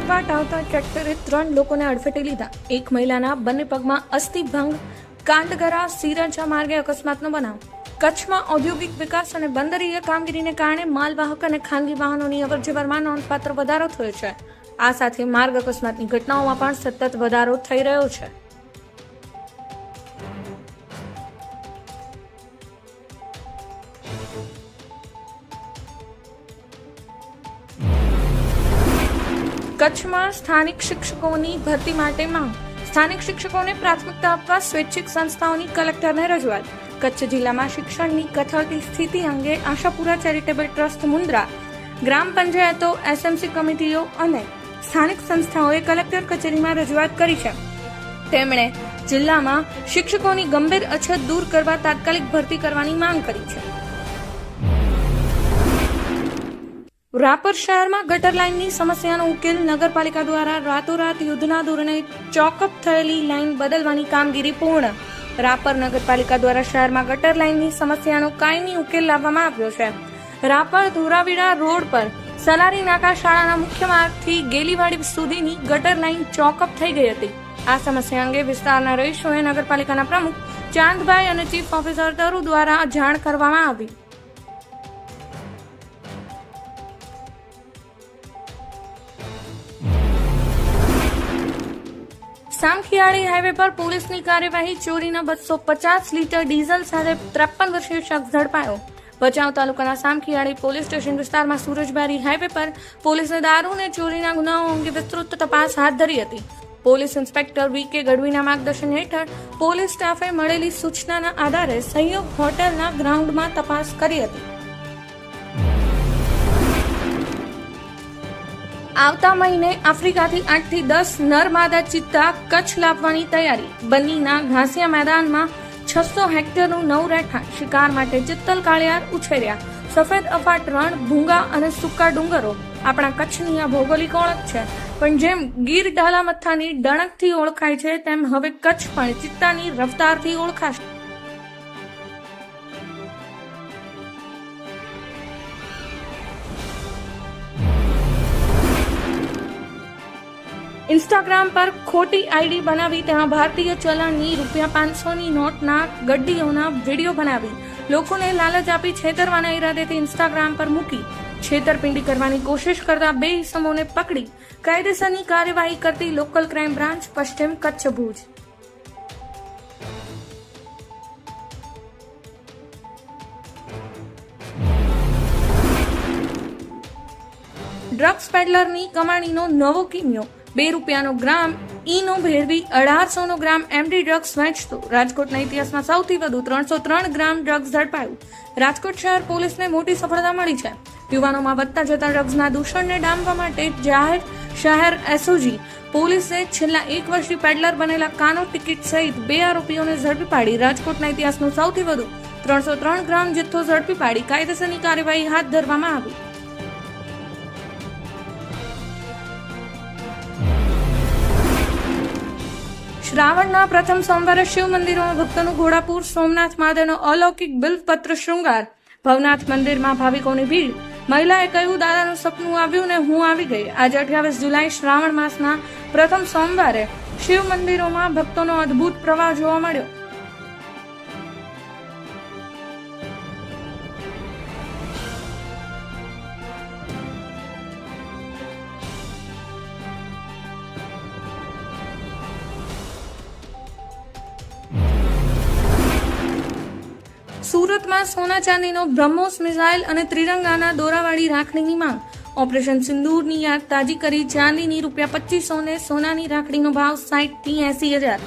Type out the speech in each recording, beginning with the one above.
પૂર્વાટ આવતા ટ્રેક્ટરે 3 લોકોને અડફેટે લીધા। એક મહિલાના બંને પગમાં અસ્થિભંગ। કાંડગરા સિરંજા માર્ગે અકસ્માતનો બનાવ। કચ્છમાં ઔદ્યોગિક વિકાસ અને બંદરીય કામગીરીને કારણે માલવાહક અને ખાનગી વાહનોની અવરજવરમાં નોંધપાત્ર વધારો થયો છે। આ સાથે માર્ગ અકસ્માતની ઘટનાઓમાં પણ સતત વધારો થઈ રહ્યો છે। કચ્છમાં સ્થાનિક શિક્ષકોની ભરતી માટે માંગ। સ્થાનિક શિક્ષકોને પ્રાથમિકતા આપવા સ્વૈચ્છિક સંસ્થાઓની કલેક્ટરને રજૂઆત। કચ્છ જિલ્લામાં શિક્ષણની કથળતી સ્થિતિ અંગે આશાપુરા ચેરિટેબલ ટ્રસ્ટ મુન્દ્રા, ગ્રામ પંચાયતો, એસએમસી કમિટીઓ અને સ્થાનિક સંસ્થાઓએ કલેક્ટર કચેરીમાં રજૂઆત કરી છે। તેમણે જિલ્લામાં શિક્ષકોની ગંભીર અછત દૂર કરવા તાત્કાલિક ભરતી કરવાની માંગ કરી છે। રાપર શહેરમાં ગટર લાઇનની સમસ્યાનો ઉકેલ। નગરપાલિકા દ્વારા રાતોરાત યુદ્ધના ધોરણે ચોકઅપ થયેલી લાઇન બદલવાની કામગીરી પૂર્ણ। રાપર નગરપાલિકા દ્વારા શહેરમાં ગટર લાઇનની સમસ્યાનો કાયમી ઉકેલ લાવવામાં આવ્યો છે। રાપર ધોરાવીરા રોડ પર સલારી નાકા શાળાના મુખ્ય માર્ગથી ગેલીવાડી સુધીની ગટર લાઇન ચોકઅપ થઈ ગઈ હતી। આ સમસ્યા અંગે વિસ્તારના રહીશોએ નગરપાલિકાના પ્રમુખ ચાંદભાઈ અને ચીફ ઓફિસર તરુ દ્વારા જાણ કરવામાં આવી। સામખિયાળી હાઈવે પર પોલીસની કાર્યવાહી। ચોરીના 250 લીટર ડીઝલ સાથે 53 વર્ષીય શખ્સ ઝડપાયો। ભચાઉ તાલુકાના સામખિયાળી પોલીસ સ્ટેશન વિસ્તારમાં સુરજબારી હાઈવે પર પોલીસે દારૂ અને ચોરીના ગુનાઓ અંગે વિસ્તૃત તપાસ હાથ ધરી હતી। Police inspector વી.કે. ગઢવીના માર્ગદર્શન હેઠળ પોલીસ સ્ટાફે મળેલી સૂચનાના આધારે સહયોગ હોટલના ગ્રાઉન્ડમાં તપાસ કરી હતી। આવતા મહિને આફ્રિકાથી 8 થી 10 નર માદા ચિત્તા કચ્છ લાવવાની તૈયારી। બન્નીના ઘાસિયા મેદાનમાં 600 હેક્ટરનું નવું રહેઠાણ। શિકાર માટે ચિત્તલ કાળિયાર ઉછેર્યા। સફેદ અફાટ રણ, ભૂંગા અને સૂકા ડુંગરો આપણા કચ્છની આ ભૌગોલિક ઓળખ છે। પણ જેમ ગીર ઢાલા મથાની ડણકથી ઓળખાય છે, તેમ હવે કચ્છ પણ ચિત્તાની રફતારથી ઓળખાશે। ઇન્સ્ટાગ્રામ પર ખોટી આઈડી બનાવી તેમાં ભારતીય ચલણની ₹500ની નોટના ગડ્ડીઓના વિડીયો બનાવી લોકોને લાલચ આપી છેતરવાના ઈરાદેથી ઇન્સ્ટાગ્રામ પર મૂકી છેતરપિંડી કરવાની કોશિશ કરતા 2 ઇસમોને પકડી કાયદેસરની કાર્યવાહી કરતી લોકલ ક્રાઇમ બ્રાન્ચ પશ્ચિમ કચ્છ ભુજ। ડ્રગ્સ પેડલરની કમાણીનો નવો કિમિયો। ₹2 ગ્રામ ઈનો ભેળવી 1800 ગ્રામ એમડી ડ્રગ્સ વેચતો રાજકોટના ઇતિહાસમાં સૌથી વધુ 303 ગ્રામ ડ્રગ્સ ઝડપાયું। રાજકોટ શહેર પોલીસને મોટી સફળતા મળી છે। યુવાનોમાં વધતા જતા ડ્રગ્સના દૂષણને ડામવા માટે જાહેર શહેર એસઓજી પોલીસે છેલ્લા 1 વર્ષથી પેડલર બનેલા કાનો ટિકિટ સહિત 2 આરોપીઓને ઝડપી પાડી રાજકોટના ઇતિહાસનો સૌથી વધુ 303 ગ્રામ જથ્થો ઝડપી પાડી કાયદેસરની કાર્યવાહી હાથ ધરવામાં આવી। શ્રાવણના પ્રથમ સોમવારે શિવ મંદિરોમાં ભક્તોનું ઘોડાપુર। સોમનાથ મહાદેવનો અલૌકિક બિલ્વપત્ર શૃંગાર। ભવનાથ મંદિરમાં ભાવિકોની ભીડ। મહિલાએ કહ્યું, દાદાનું સપનું આવ્યું ને હું આવી ગઈ। આજે 28 જુલાઈ શ્રાવણ માસના પ્રથમ સોમવારે શિવ મંદિરોમાં ભક્તોનો અદ્ભુત પ્રવાહ જોવા મળ્યો। સુરતમાં સોના ચાંદીનો બ્રહ્મોસ મિસાઇલ અને ત્રિરંગાના દોરાવાળી રાખડીની માંગ। ઓપરેશન સિંદૂરની યાદ તાજી કરી ચાંદીની ₹2500 ને સોનાની રાખડીનો ભાવ 60 થી 80,000।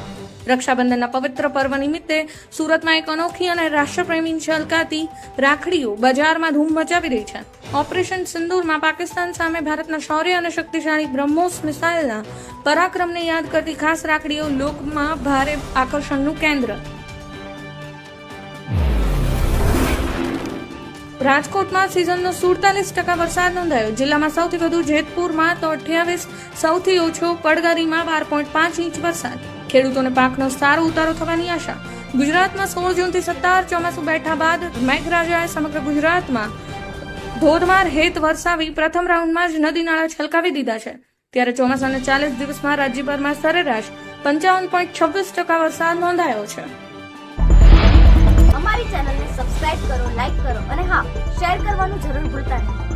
રક્ષાબંધનના પવિત્ર પર્વ નિમિત્તે સુરતમાં એક અનોખી અને રાષ્ટ્રપ્રેમી છલકાતી રાખડીઓ બજારમાં ધૂમ મચાવી રહી છે। ઓપરેશન સિંદૂરમાં પાકિસ્તાન સામે ભારતના શૌર્ય અને શક્તિશાળી બ્રહ્મોસ મિસાઇલના પરાક્રમને યાદ કરતી ખાસ રાખડીઓ લોકમાં ભારે આકર્ષણનું કેન્દ્ર। રાજકોટમાં સિઝનનો 47% વરસાદ નોંધાયો। જિલ્લામાં સૌથી વધુ જેતપુરમાં તો 28, સૌથી ઓછો પડદરીમાં 12.5 ઇંચ વરસાદ। ખેડૂતોને પાકનો સારો ઉતારો થવાની આશા। ગુજરાતમાં 16 જૂનથી 17 ચોમાસું બેઠા બાદ મેઘરાજાએ સમગ્ર ગુજરાતમાં ધોધમાર હેત વરસાવી પ્રથમ રાઉન્ડમાં જ નદી નાળા છલકાવી દીધા છે। ત્યારે ચોમાસાના 40 દિવસમાં રાજ્યભરમાં સરેરાશ 55.26% વરસાદ નોંધાયો છે. અમારી ચેનલને સબસ્ક્રાઇબ કરો, લાઈક કરો અને હા, શેર કરવાનું જરૂર ભૂલતા નહીં.